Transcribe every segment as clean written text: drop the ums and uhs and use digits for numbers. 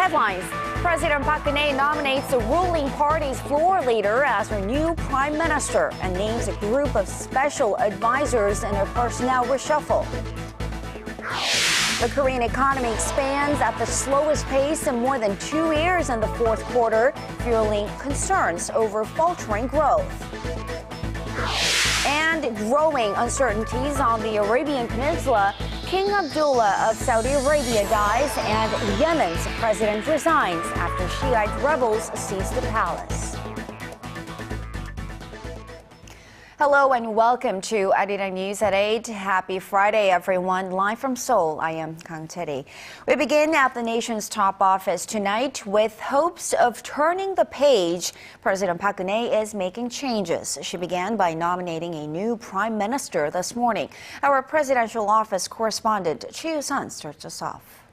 headlines. President Park Geun-hye nominates the ruling party's floor leader as her new prime minister and names a group of special advisors in a personnel reshuffle. The Korean economy expands at the slowest pace in more than 2 years in the fourth quarter, fueling concerns over faltering growth. And growing uncertainties on the Arabian Peninsula. King Abdullah of Saudi Arabia dies and Yemen's president resigns after Shiite rebels seize the palace. Hello and welcome to ARIRANG News at 8. Happy Friday, everyone. Live from Seoul, I am Kang Tae-ri. We begin at the nation's top office tonight with hopes of turning the page. President Park Geun-hye is making changes. She began by nominating a new prime minister this morning. Our presidential office correspondent Choi You-sun starts us off.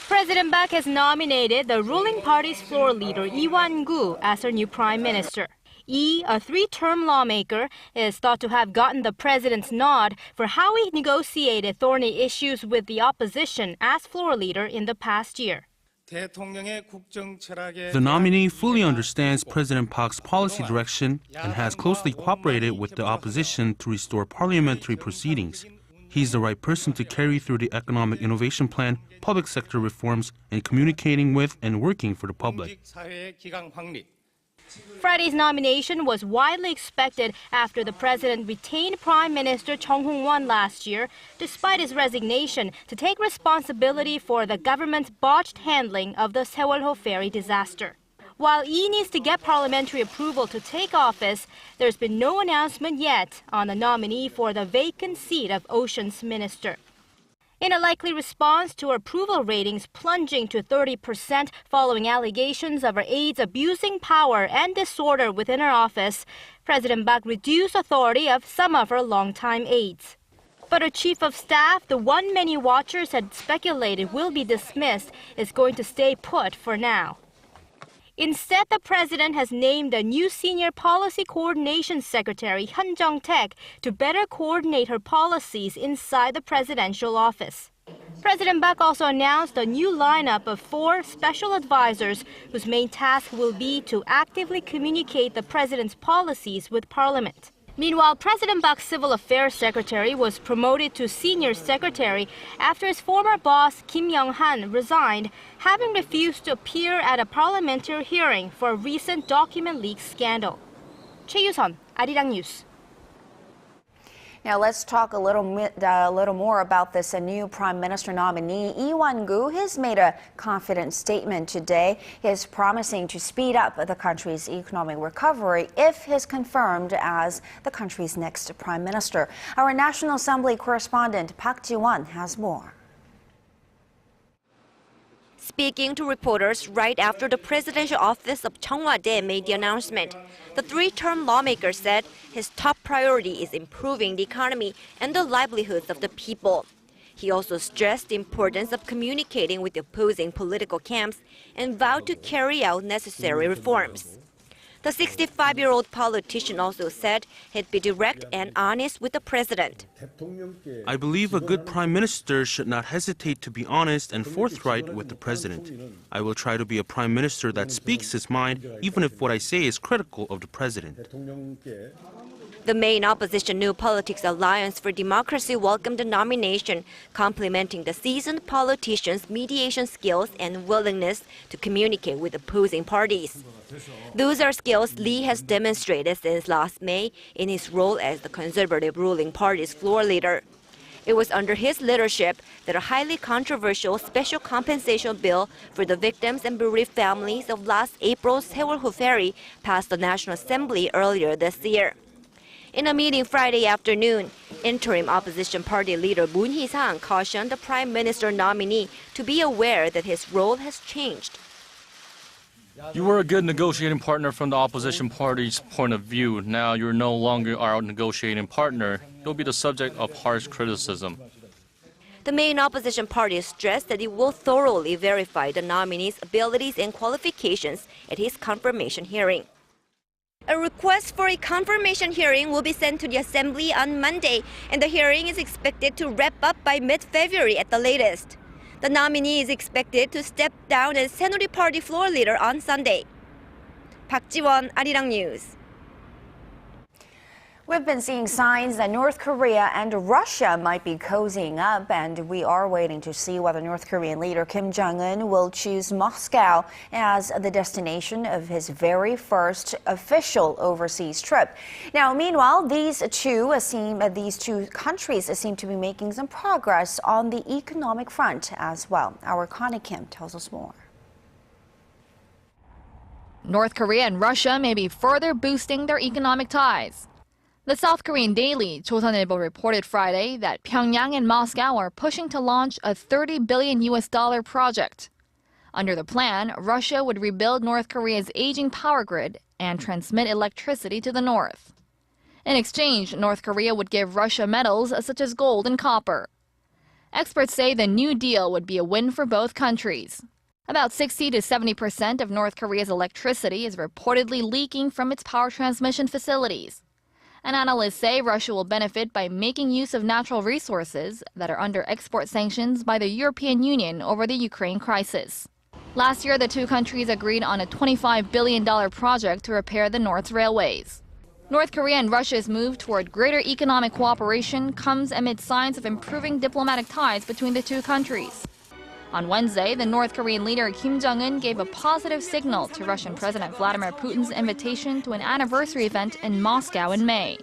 President Park has nominated the ruling party's floor leader Lee Wan-koo as her new prime minister. Lee, a three-term lawmaker, is thought to have gotten the president's nod for how he negotiated thorny issues with the opposition as floor leader in the past year. The nominee fully understands President Park's policy direction and has closely cooperated with the opposition to restore parliamentary proceedings. He's the right person to carry through the economic innovation plan, public sector reforms, and communicating with and working for the public. Friday's nomination was widely expected after the president retained Prime Minister Chung Hong-won last year, despite his resignation to take responsibility for the government's botched handling of the Sewol-ho ferry disaster. While Lee needs to get parliamentary approval to take office, there's been no announcement yet on the nominee for the vacant seat of Oceans Minister. In a likely response to approval ratings plunging to 30% following allegations of her aides abusing power and disorder within her office, President Park reduced authority of some of her longtime aides. But her chief of staff, the one many watchers had speculated will be dismissed, is going to stay put for now. Instead, the president has named a new senior policy coordination secretary, Hyun Jung-taek, to better coordinate her policies inside the presidential office. President Park also announced a new lineup of 4 special advisors whose main task will be to actively communicate the president's policies with parliament. Meanwhile, President Park's Civil Affairs Secretary was promoted to Senior Secretary after his former boss, Kim Young-han, resigned, having refused to appear at a parliamentary hearing for a recent document leak scandal. Choi You-sun, ARIRANG News. Now let's talk a little more about this new prime minister nominee, Lee Wan-koo. He's made a confident statement today. He's promising to speed up the country's economic recovery if he's confirmed as the country's next prime minister. Our National Assembly correspondent Park Ji-won has more. Speaking to reporters right after the presidential office of Chung Hwa-dae made the announcement, the three-term lawmaker said his top priority is improving the economy and the livelihoods of the people. He also stressed the importance of communicating with the opposing political camps and vowed to carry out necessary reforms. The 65-year-old politician also said he'd be direct and honest with the president. I believe a good prime minister should not hesitate to be honest and forthright with the president. I will try to be a prime minister that speaks his mind, even if what I say is critical of the president. The main opposition New Politics Alliance for Democracy welcomed the nomination, complimenting the seasoned politician's mediation skills and willingness to communicate with opposing parties. Those are skills Lee has demonstrated since last May in his role as the conservative ruling party's floor leader. It was under his leadership that a highly controversial special compensation bill for the victims and bereaved families of last April's Sewol-ho ferry passed the National Assembly earlier this year. In a meeting Friday afternoon, interim opposition party leader Moon Hee-sang cautioned the prime minister nominee to be aware that his role has changed. You were a good negotiating partner from the opposition party's point of view. Now you're no longer our negotiating partner. You'll be the subject of harsh criticism. The main opposition party stressed that it will thoroughly verify the nominee's abilities and qualifications at his confirmation hearing. A request for a confirmation hearing will be sent to the Assembly on Monday, and the hearing is expected to wrap up by mid-February at the latest. The nominee is expected to step down as Saenuri Party floor leader on Sunday. Park Ji-won, ARIRANG News. We've been seeing signs that North Korea and Russia might be cozying up, and we are waiting to see whether North Korean leader Kim Jong-un will choose Moscow as the destination of his very first official overseas trip. Now, meanwhile, these two countries seem to be making some progress on the economic front as well. Our Connie Kim tells us more. North Korea and Russia may be further boosting their economic ties. The South Korean daily Chosunilbo reported Friday that Pyongyang and Moscow are pushing to launch a $30 billion project. Under the plan, Russia would rebuild North Korea's aging power grid and transmit electricity to the north. In exchange, North Korea would give Russia metals such as gold and copper. Experts say the new deal would be a win for both countries. About 60 to 70% of North Korea's electricity is reportedly leaking from its power transmission facilities. And analysts say Russia will benefit by making use of natural resources that are under export sanctions by the European Union over the Ukraine crisis. Last year, the two countries agreed on a $25 billion project to repair the North's railways. North Korea and Russia's move toward greater economic cooperation comes amid signs of improving diplomatic ties between the two countries. On Wednesday, the North Korean leader Kim Jong-un gave a positive signal to Russian President Vladimir Putin's invitation to an anniversary event in Moscow in May.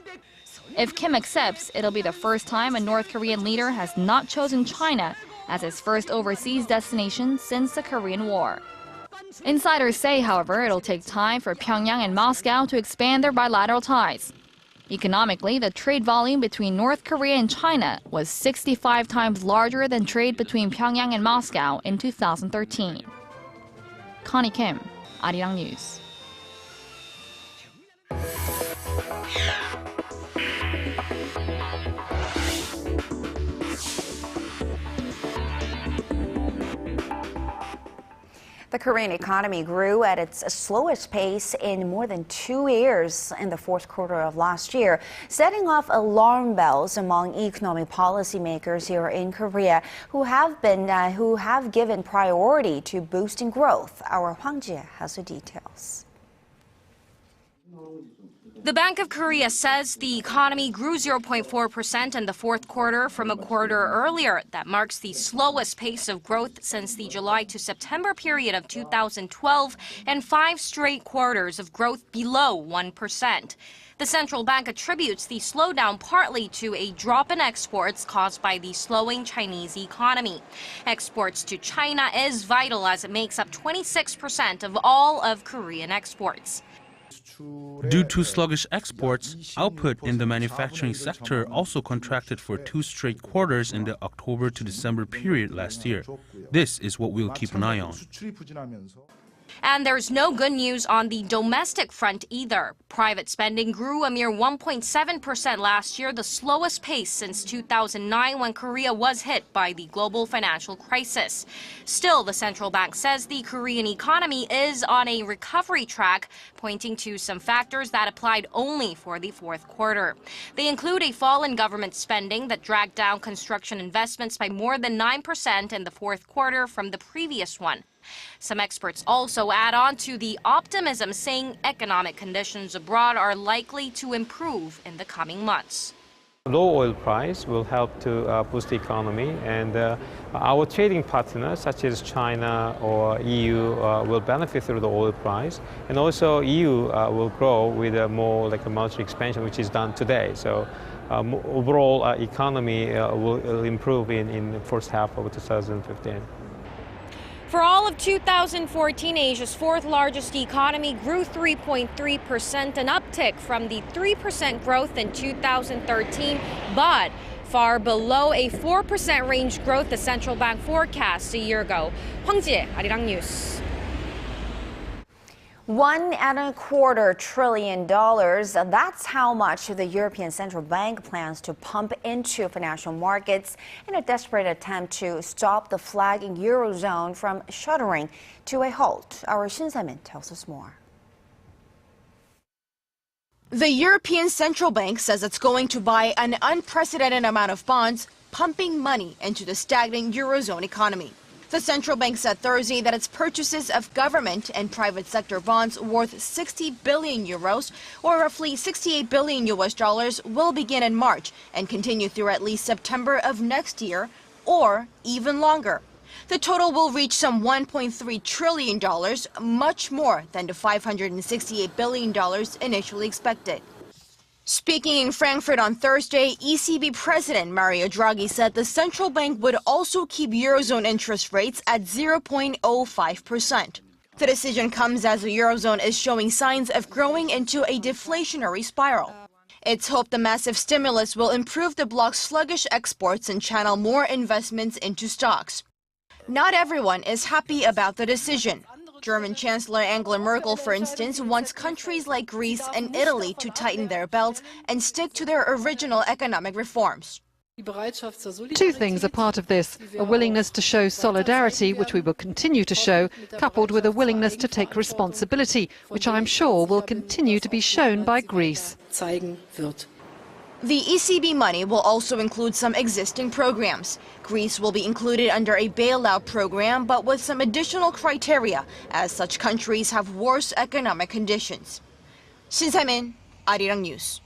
If Kim accepts, it'll be the first time a North Korean leader has not chosen China as his first overseas destination since the Korean War. Insiders say, however, it'll take time for Pyongyang and Moscow to expand their bilateral ties. Economically, the trade volume between North Korea and China was 65 times larger than trade between Pyongyang and Moscow in 2013. Connie Kim, ARIRANG News. The Korean economy grew at its slowest pace in more than 2 years in the fourth quarter of last year, setting off alarm bells among economic policymakers here in Korea who have given priority to boosting growth. Our Hwang Ji has the details. The Bank of Korea says the economy grew 0.4% in the fourth quarter from a quarter earlier. That marks the slowest pace of growth since the July to September period of 2012 and 5 straight quarters of growth below 1%. The central bank attributes the slowdown partly to a drop in exports caused by the slowing Chinese economy. Exports to China is vital as it makes up 26% of all of Korean exports. Due to sluggish exports, output in the manufacturing sector also contracted for 2 straight quarters in the October to December period last year. This is what we'll keep an eye on. And there's no good news on the domestic front either. Private spending grew a mere 1.7% last year, the slowest pace since 2009 when Korea was hit by the global financial crisis. Still, the central bank says the Korean economy is on a recovery track, pointing to some factors that applied only for the fourth quarter. They include a fall in government spending that dragged down construction investments by more than 9% in the fourth quarter from the previous one. Some experts also add on to the optimism, saying economic conditions abroad are likely to improve in the coming months. Low oil price will help to boost the economy, and our trading partners such as China or EU will benefit through the oil price, and also EU will grow with a more like a monetary expansion, which is done today. So overall economy will improve in the first half of 2015. For all of 2014, Asia's fourth largest economy grew 3.3%, an uptick from the 3% growth in 2013, but far below a 4% range growth the central bank forecast a year ago. Hwang Ji, ARIRANG News. $1.25 trillion. That's how much the European Central Bank plans to pump into financial markets in a desperate attempt to stop the flagging Eurozone from shuddering to a halt. Our Shin Se-min tells us more. The European Central Bank says it's going to buy an unprecedented amount of bonds, pumping money into the stagnant Eurozone economy. The central bank said Thursday that its purchases of government and private sector bonds worth 60 billion euros, or roughly $68 billion will begin in March and continue through at least September of next year, or even longer. The total will reach some $1.3 trillion, much more than the $568 billion initially expected. Speaking in Frankfurt on Thursday, ECB President Mario Draghi said the central bank would also keep Eurozone interest rates at 0.05%. The decision comes as the Eurozone is showing signs of growing into a deflationary spiral. It's hoped the massive stimulus will improve the bloc's sluggish exports and channel more investments into stocks. Not everyone is happy about the decision. German Chancellor Angela Merkel, for instance, wants countries like Greece and Italy to tighten their belts and stick to their original economic reforms. Two things are part of this: a willingness to show solidarity, which we will continue to show, coupled with a willingness to take responsibility, which I am sure will continue to be shown by Greece. The ECB money will also include some existing programs. Greece will be included under a bailout program, but with some additional criteria, as such countries have worse economic conditions. Shin Sae-min, ARIRANG News.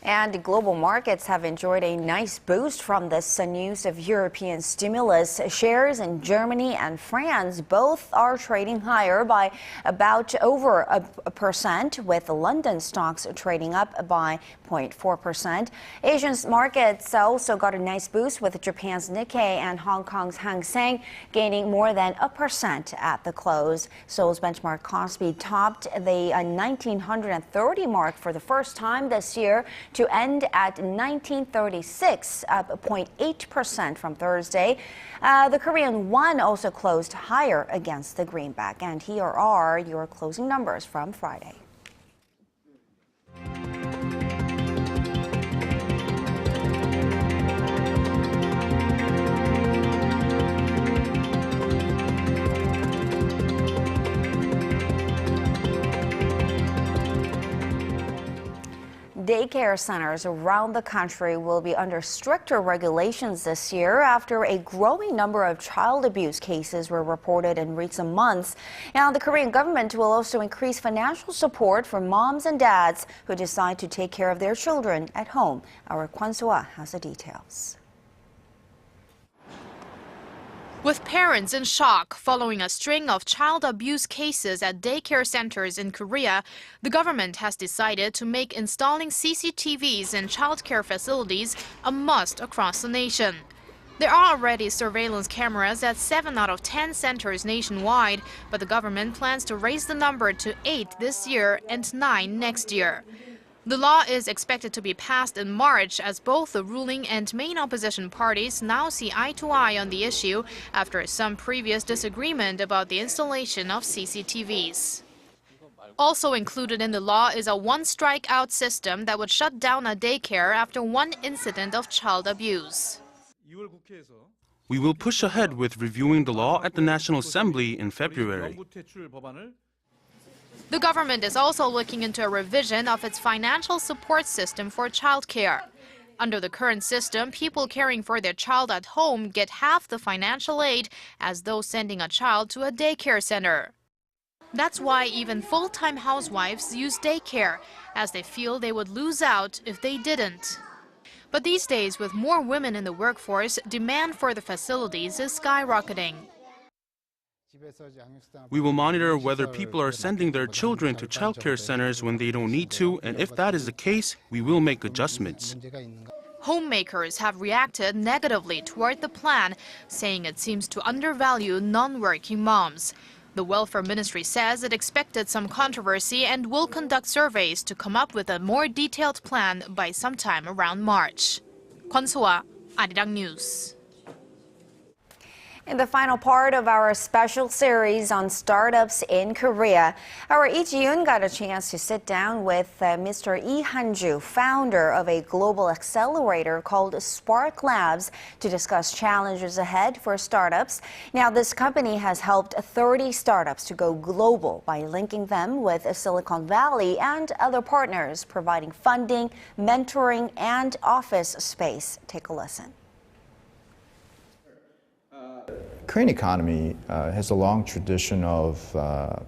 And global markets have enjoyed a nice boost from this news of European stimulus. Shares in Germany and France both are trading higher by about over a percent, with London stocks trading up by 0.4%. Asian markets also got a nice boost, with Japan's Nikkei and Hong Kong's Hang Seng gaining more than 1% at the close. Seoul's benchmark Kospi topped the 1930 mark for the first time this year, to end at 1936, up 0.8% from Thursday. The Korean won also closed higher against the greenback. And here are your closing numbers from Friday. Daycare centers around the country will be under stricter regulations this year after a growing number of child abuse cases were reported in recent months. Now, the Korean government will also increase financial support for moms and dads who decide to take care of their children at home. Our Kwon So-ah has the details. With parents in shock following a string of child abuse cases at daycare centers in Korea, the government has decided to make installing CCTVs in childcare facilities a must across the nation. There are already surveillance cameras at 7 out of 10 centers nationwide, but the government plans to raise the number to 8 this year and 9 next year. The law is expected to be passed in March, as both the ruling and main opposition parties now see eye to eye on the issue after some previous disagreement about the installation of CCTVs. Also included in the law is a one-strike-out system that would shut down a daycare after one incident of child abuse. We will push ahead with reviewing the law at the National Assembly in February. The government is also looking into a revision of its financial support system for childcare. Under the current system, people caring for their child at home get half the financial aid as those sending a child to a daycare center. That's why even full-time housewives use daycare, as they feel they would lose out if they didn't. But these days, with more women in the workforce, demand for the facilities is skyrocketing. We will monitor whether people are sending their children to childcare centers when they don't need to, and if that is the case, we will make adjustments. Homemakers have reacted negatively toward the plan, saying it seems to undervalue non-working moms. The Welfare Ministry says it expected some controversy and will conduct surveys to come up with a more detailed plan by sometime around March. Kwon So-ah, ARIRANG News. In the final part of our special series on startups in Korea, our Lee Ji-yoon got a chance to sit down with Mr. Lee Han-ju, founder of a global accelerator called Spark Labs, to discuss challenges ahead for startups. Now, this company has helped 30 startups to go global by linking them with Silicon Valley and other partners, providing funding, mentoring, and office space. Take a listen. Korean economy has a long tradition of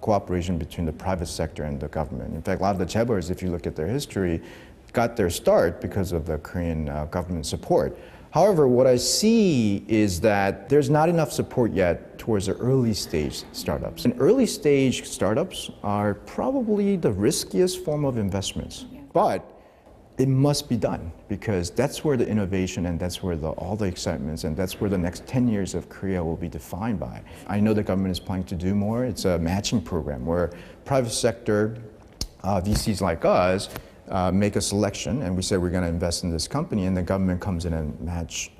cooperation between the private sector and the government. In fact, a lot of the chaebols, if you look at their history, got their start because of the Korean government support. However, what I see is that there's not enough support yet towards the early stage startups. And early stage startups are probably the riskiest form of investments. But it must be done because that's where the innovation and that's where all the excitements and that's where the next 10 years of Korea will be defined by. I know the government is planning to do more. It's a matching program where private sector VCs like us make a selection and we say we're going to invest in this company and the government comes in and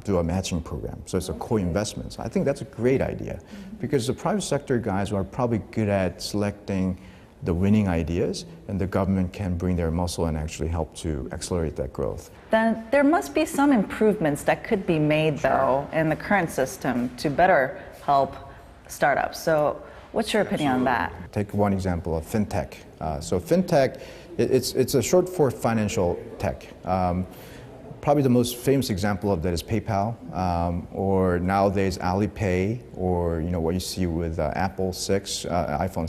do a matching program. So it's a co-investment. So I think that's a great idea because the private sector guys are probably good at selecting the winning ideas and the government can bring their muscle and actually help to accelerate that growth. Then there must be some improvements that could be made though in the current system to better help startups. So what's your opinion on that? Take one example of fintech. So fintech, it's a short for financial tech. Probably the most famous example of that is PayPal, or nowadays Alipay, or what you see with iPhone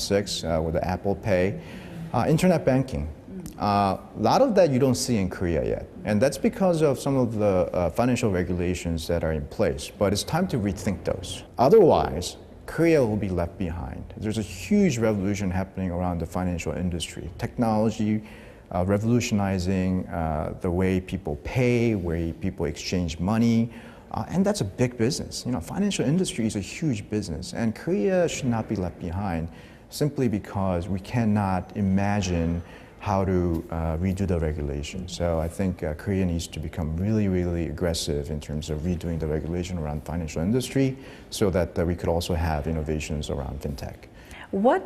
6 with the Apple Pay, internet banking. A lot of that you don't see in Korea yet, and that's because of some of the financial regulations that are in place. But it's time to rethink those. Otherwise, Korea will be left behind. There's a huge revolution happening around the financial industry. Technology revolutionizing the way people pay, way people exchange money, and that's a big business. Financial industry is a huge business, and Korea should not be left behind simply because we cannot imagine how to redo the regulations. So I think Korea needs to become really, really aggressive in terms of redoing the regulation around financial industry so that we could also have innovations around fintech. What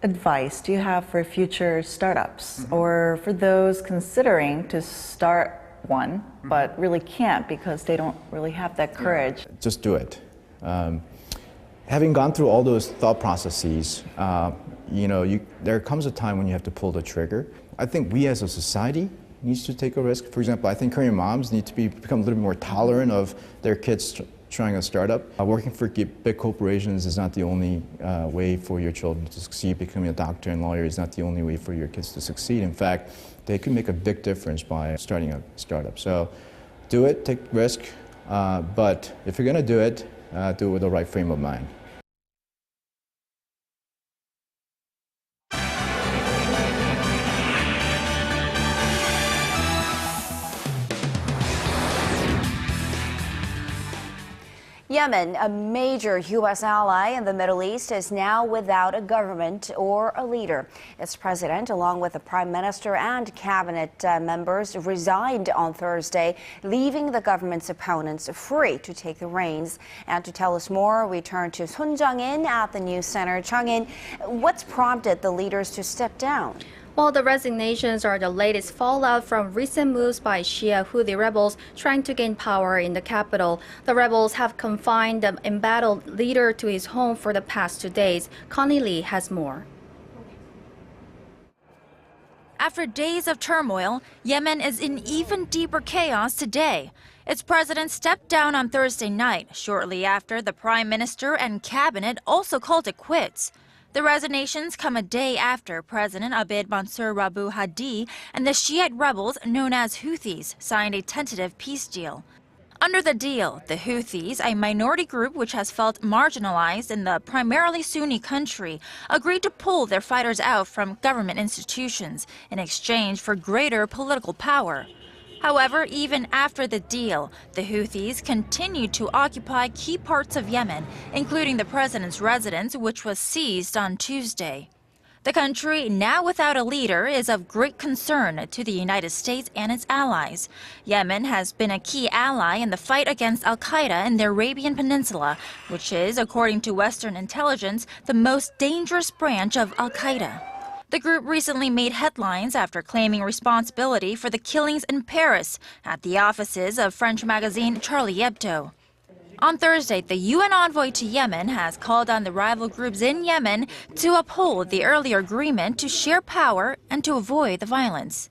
advice do you have for future startups or for those considering to start one but really can't because they don't really have that courage? Just do it. Having gone through all those thought processes, there comes a time when you have to pull the trigger. I think we as a society needs to take a risk. For example, I think Korean moms need to become a little bit more tolerant of their kids trying a startup. Working for big corporations is not the only way for your children to succeed. Becoming a doctor and lawyer is not the only way for your kids to succeed. In fact, they can make a big difference by starting a startup. So do it, take risk, but if you're going to do it with the right frame of mind. Yemen, a major U.S. ally in the Middle East, is now without a government or a leader. Its president, along with the prime minister and cabinet members, resigned on Thursday, leaving the government's opponents free to take the reins. And to tell us more, we turn to Sun Jung-in at the News Center. Jung-in, what's prompted the leaders to step down? Well, the resignations are the latest fallout from recent moves by Shia Houthi rebels trying to gain power in the capital. The rebels have confined the embattled leader to his home for the past 2 days. Connie Lee has more. After days of turmoil, Yemen is in even deeper chaos today. Its president stepped down on Thursday night, shortly after the prime minister and cabinet also called it quits. The resignations come a day after President Abd Mansur Rabu Hadi and the Shiite rebels known as Houthis signed a tentative peace deal. Under the deal, the Houthis, a minority group which has felt marginalized in the primarily Sunni country, agreed to pull their fighters out from government institutions in exchange for greater political power. However, even after the deal, the Houthis continued to occupy key parts of Yemen, including the president's residence, which was seized on Tuesday. The country, now without a leader, is of great concern to the United States and its allies. Yemen has been a key ally in the fight against al-Qaeda in the Arabian Peninsula, which is, according to Western intelligence, the most dangerous branch of al-Qaeda. The group recently made headlines after claiming responsibility for the killings in Paris at the offices of French magazine Charlie Hebdo. On Thursday, the UN envoy to Yemen has called on the rival groups in Yemen to uphold the earlier agreement to share power and to avoid the violence.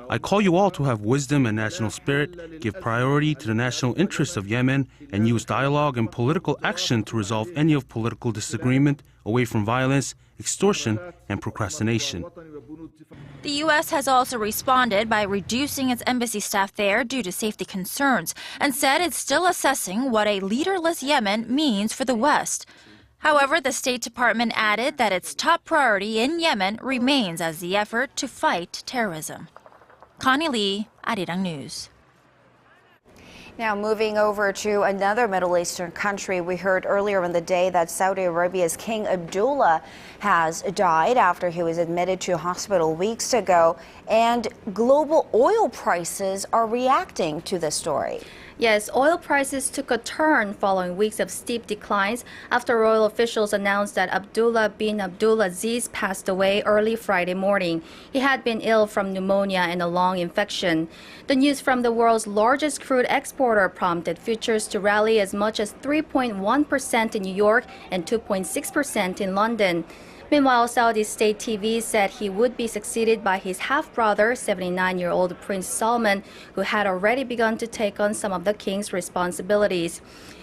I call you all to have wisdom and national spirit, give priority to the national interests of Yemen, and use dialogue and political action to resolve any of political disagreement away from violence, extortion, and procrastination. The U.S. has also responded by reducing its embassy staff there due to safety concerns and said it's still assessing what a leaderless Yemen means for the West. However, the State Department added that its top priority in Yemen remains as the effort to fight terrorism. Connie Lee, ARIRANG News. Now moving over to another Middle Eastern country, we heard earlier in the day that Saudi Arabia's King Abdullah has died after he was admitted to hospital weeks ago, and global oil prices are reacting to the story. Yes, oil prices took a turn following weeks of steep declines after royal officials announced that Abdullah bin Abdulaziz passed away early Friday morning. He had been ill from pneumonia and a lung infection. The news from the world's largest crude exporter prompted futures to rally as much as 3.1% in New York and 2.6% in London. Meanwhile, Saudi state TV said he would be succeeded by his half-brother, 79-year-old Prince Salman, who had already begun to take on some of the king's responsibilities.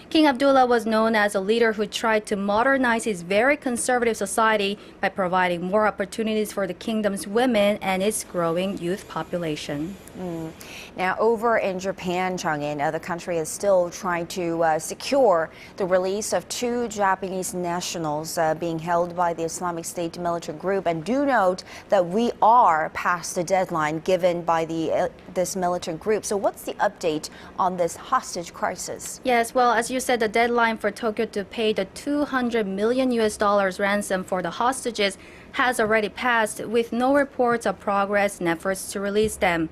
King Abdullah was known as a leader who tried to modernize his very conservative society by providing more opportunities for the kingdom's women and its growing youth population. Now, over in Japan, Chang-in, the country is still trying to secure the release of two Japanese nationals being held by the Islamic State militant group. And do note that we are past the deadline given by this militant group. So what's the update on this hostage crisis? Yes, well, as you said, the deadline for Tokyo to pay the $200 million ransom for the hostages has already passed, with no reports of progress in efforts to release them.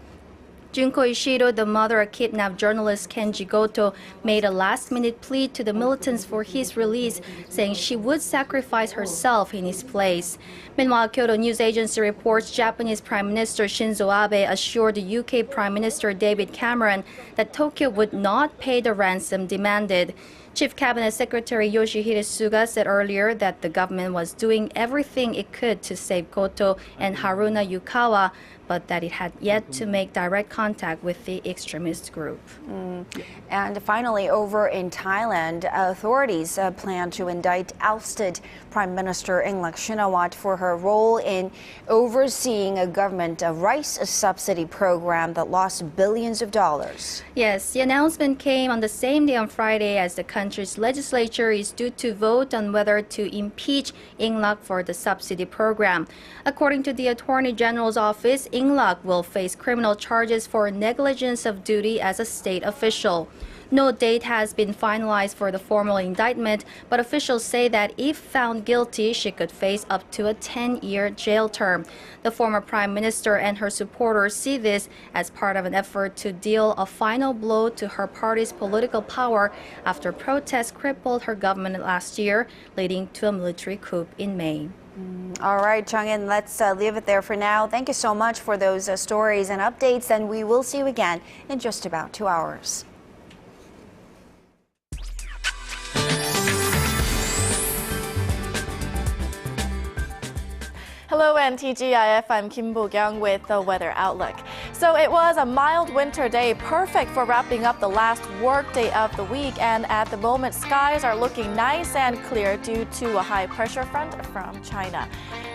Junko Ishido, the mother of kidnapped journalist Kenji Goto, made a last-minute plea to the militants for his release, saying she would sacrifice herself in his place. Meanwhile, Kyodo News Agency reports Japanese Prime Minister Shinzo Abe assured the UK Prime Minister David Cameron that Tokyo would not pay the ransom demanded. Chief Cabinet Secretary Yoshihide Suga said earlier that the government was doing everything it could to save Goto and Haruna Yukawa, but that it had yet to make direct contact with the extremist group. And finally, over in Thailand, authorities plan to indict ousted Prime Minister Yingluck Shinawatra for her role in overseeing a government rice subsidy program that lost billions of dollars. Yes, the announcement came on the same day on Friday as the country's legislature is due to vote on whether to impeach Yingluck for the subsidy program. According to the Attorney General's office, Yingluck will face criminal charges for negligence of duty as a state official. No date has been finalized for the formal indictment, but officials say that if found guilty, she could face up to a 10-year jail term. The former prime minister and her supporters see this as part of an effort to deal a final blow to her party's political power after protests crippled her government last year, leading to a military coup in May. All right, Chang-in, let's leave it there for now. Thank you so much for those stories and updates, and we will see you again in just about 2 hours. Hello and TGIF, I'm Kim Bo-kyung with the weather outlook. So it was a mild winter day, perfect for wrapping up the last work day of the week, and at the moment skies are looking nice and clear due to a high pressure front from China.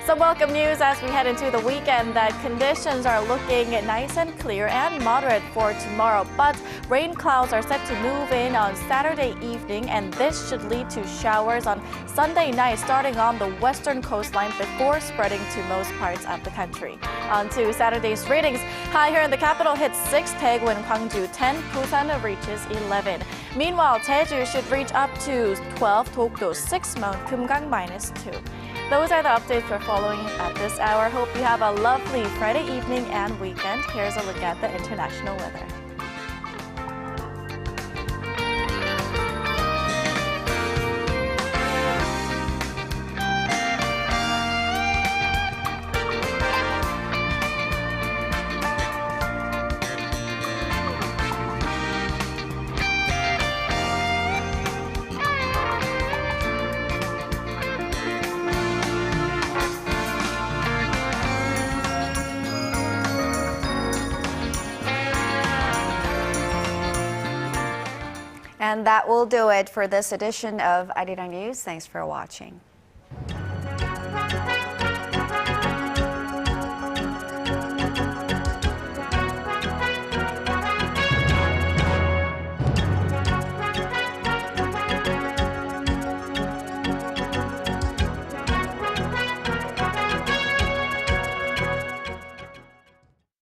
Some welcome news as we head into the weekend that conditions are looking nice and clear and moderate for tomorrow, but rain clouds are set to move in on Saturday evening, and this should lead to showers on Sunday night starting on the western coastline before spreading to most parts of the country. On to Saturday's readings. High here in the capital hits 6, Daegu and Gwangju 10, Busan reaches 11. Meanwhile, Jeju should reach up to 12, Dokdo 6, Mount Kumgang -2. Those are the updates we're following at this hour. Hope you have a lovely Friday evening and weekend. Here's a look at the international weather. And that will do it for this edition of ARIRANG News. Thanks for watching.